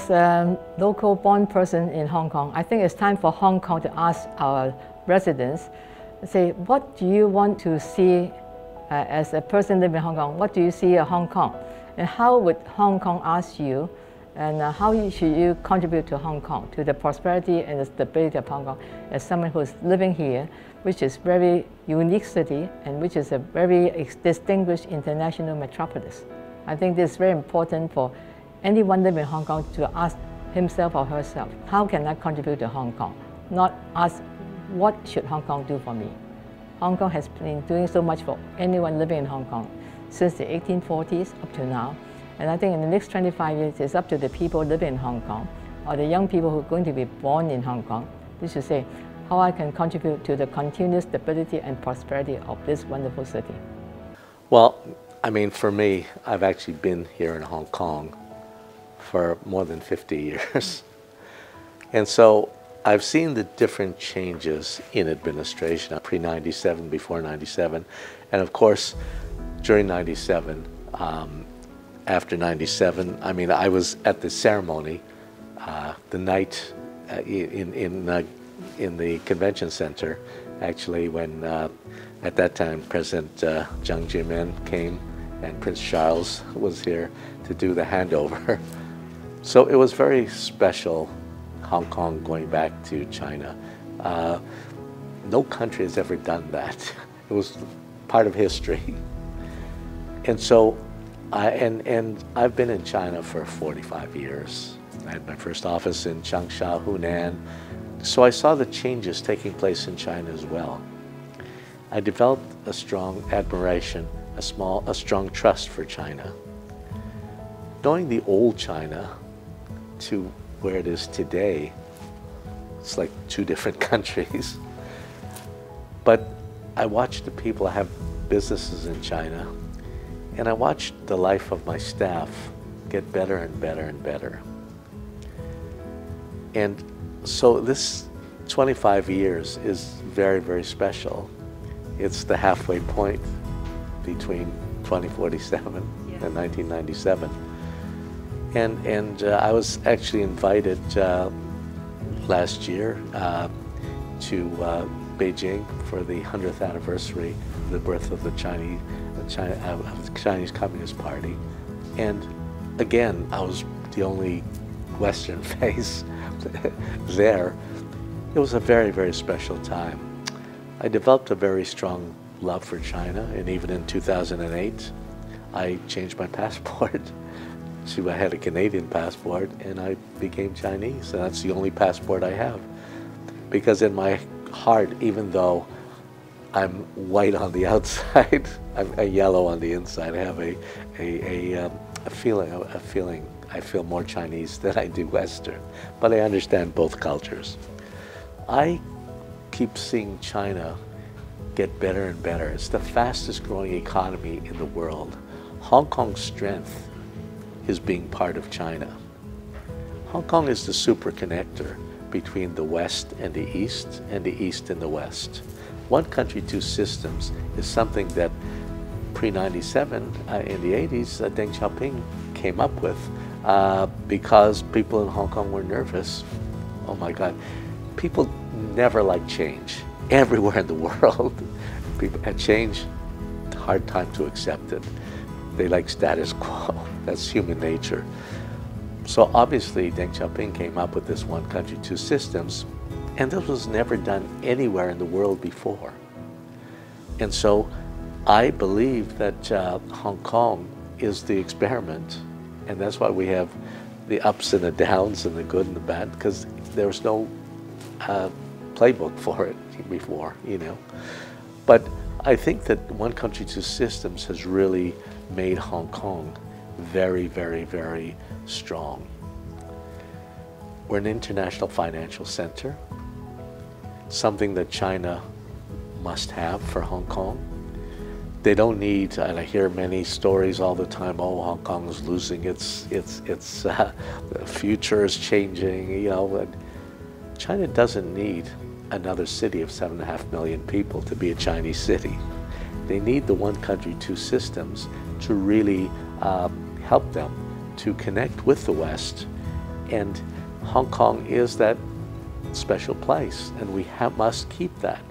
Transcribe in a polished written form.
As a local born person in Hong Kong, I think it's time for Hong Kong to ask our residents, say, what do you want to see as a person living in Hong Kong? What do you see in Hong Kong? And how would Hong Kong ask you? And how should you contribute to Hong Kong, to the prosperity and the stability of Hong Kong as someone who is living here, which is a very unique city and which is a very distinguished international metropolis. I think this is very important for anyone living in Hong Kong to ask himself or herself, how can I contribute to Hong Kong? Not ask, what should Hong Kong do for me? Hong Kong has been doing so much for anyone living in Hong Kong since the 1840s up to now. And I think in the next 25 years, it's up to the people living in Hong Kong or the young people who are going to be born in Hong Kong. They should say how I can contribute to the continuous stability and prosperity of this wonderful city. Well, I mean, for me, I've actually been here in Hong Kong for more than 50 years. And so I've seen the different changes in administration, pre-97, before 97, and of course, during 97, after 97, I mean, I was at the ceremony the night in the convention center, actually, when at that time President Jiang Zeman came and Prince Charles was here to do the handover. So it was very special, Hong Kong going back to China. No country has ever done that. It was part of history. And so I've been in China for 45 years. I had my first office in Changsha, Hunan. So I saw the changes taking place in China as well. I developed a strong admiration, a strong trust for China. Knowing the old China to where it is today, it's like two different countries. But I watched the people. I have businesses in China. And I watched the life of my staff get better and better and better. And so this 25 years is very, very special. It's the halfway point between 2047 and 1997. And I was actually invited last year to Beijing for the 100th anniversary of the birth of the Chinese Communist Party. And again, I was the only Western face there. It was a very, very special time. I developed a very strong love for China, and even in 2008, I changed my passport. I had a Canadian passport, and I became Chinese, and that's the only passport I have. Because in my heart, even though I'm white on the outside, I'm a yellow on the inside, I have a feeling I feel more Chinese than I do Western, but I understand both cultures. I keep seeing China get better and better. It's the fastest growing economy in the world. Hong Kong's strength is being part of China. Hong Kong is the super connector between the West and the East and the West. One country, two systems is something that pre-97 in the 80s, Deng Xiaoping came up with because people in Hong Kong were nervous. Oh my God, people never like change. Everywhere in the world, people at change, hard time to accept it. They like status quo. That's human nature. So obviously Deng Xiaoping came up with this one country, two systems, and this was never done anywhere in the world before. And so I believe that Hong Kong is the experiment, and that's why we have the ups and the downs and the good and the bad, because there was no playbook for it before, you know. But I think that one country, two systems has really made Hong Kong very, very, very strong. We're an international financial center, something that China must have for Hong Kong. They don't need, and I hear many stories all the time, oh, Hong Kong is losing its future is changing, you know. But China doesn't need another city of 7.5 million people to be a Chinese city. They need the one country, two systems to really help them to connect with the West And Hong Kong is that special place, and we must keep that.